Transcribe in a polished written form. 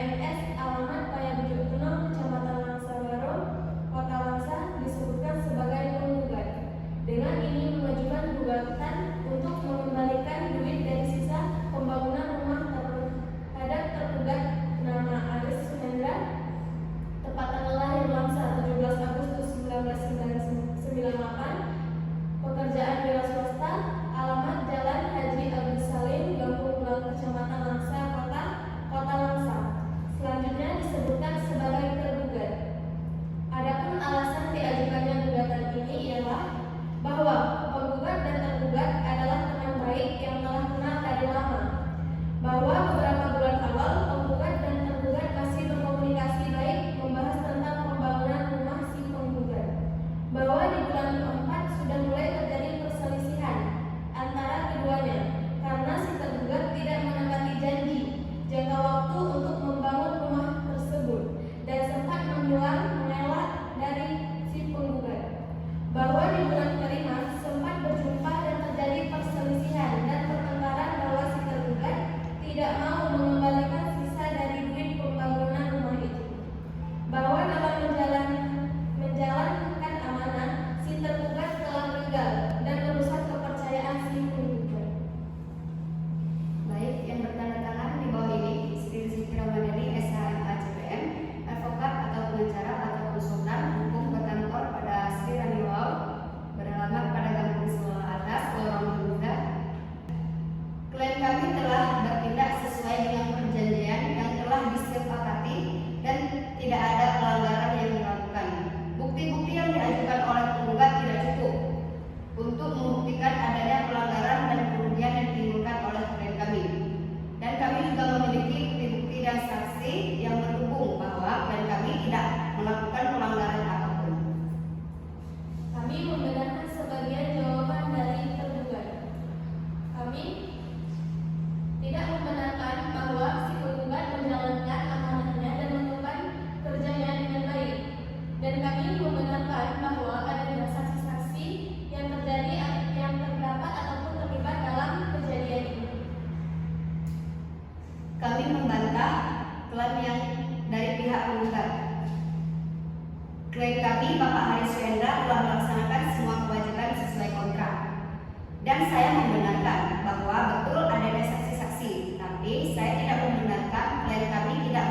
PNS alamat Payabujuk Penuh, Kecamatan Langsa Baru, Kota Langsa disebutkan sebagai penggugat. Dengan ini mengajukan gugatan untuk mengembalikan duit dari sisa pembangunan rumah terhadap tergugat nama Aris Suhendra, tepat tanggal lahir Langsa 17 Agustus 1998, pekerjaan wira swasta, alamat Jalan Haji Abdus Salim, Gampung Pulang, Kecamatan Langsa, Kota Langsa. Selanjutnya disebutkan sebagai tergugat. Adapun alasan diajukannya gugatan ini ialah bahwa penggugat dan tergugat adalah teman baik yang telah kenal dari lama. Bahwa beberapa bulan awal penggugat dan tergugat masih berkomunikasi baik membahas tentang pembangunan rumah si penggugat. Bahwa di bulan keempat sudah mulai terjadi perselisihan antara keduanya karena si tergugat tidak menepati janji jangka waktu untuk membangun rumah tersebut dan sempat mengelak dari si penggugat. Bahwa di bulan kelima sempat berjumpa dan terjadi perselisihan dan pertengkaran bahwa si tergugat tidak mau mengembalikan sisa dari duit pembangunan rumah itu. Bahwa dalam menjalankan amanah, si tergugat telah gagal dan merusak kepercayaan si penggugat. Baik, yang bertanda tangan di bawah ini Sri Rizky Ramadhani, SHMA CPM, advokat atau pengacara atau konsultan hukum berkantor pada Sri Raniwal, beralamat pada Gampung Sela Atas, Lorong Muda. Klien kami telah bertindak sesuai dengan perjanjian yang telah disepakati dan tidak ada pelanggaran yang dilakukan. Bukti-bukti yang diajukan oleh penggugat tidak cukup untuk membuktikan adanya pelanggaran dan kerugian yang ditimbulkan oleh klien kami. Dan kami juga memiliki bukti-bukti dan saksi yang mendukung bahwa klien kami tidak melakukan pelanggaran apapun. Kami membenarkan sebagian jawaban dari tergugat. Kami tidak membenarkan bahwa si penggugat menjalankan amanahnya dan melakukan kerjanya dengan baik. Dan kami membenarkan bahwa adanya saksi-saksi yang terdapat ataupun terlibat dalam kejadian ini. Kami membantah klaim yang dari pihak penggugat. Klien kami, Bapak Haris Suhendra, telah melaksanakan semua kewajiban sesuai kontrak. Dan saya membenarkan bahwa betul adanya saksi-saksi, tapi saya tidak membenarkan klien kami tidak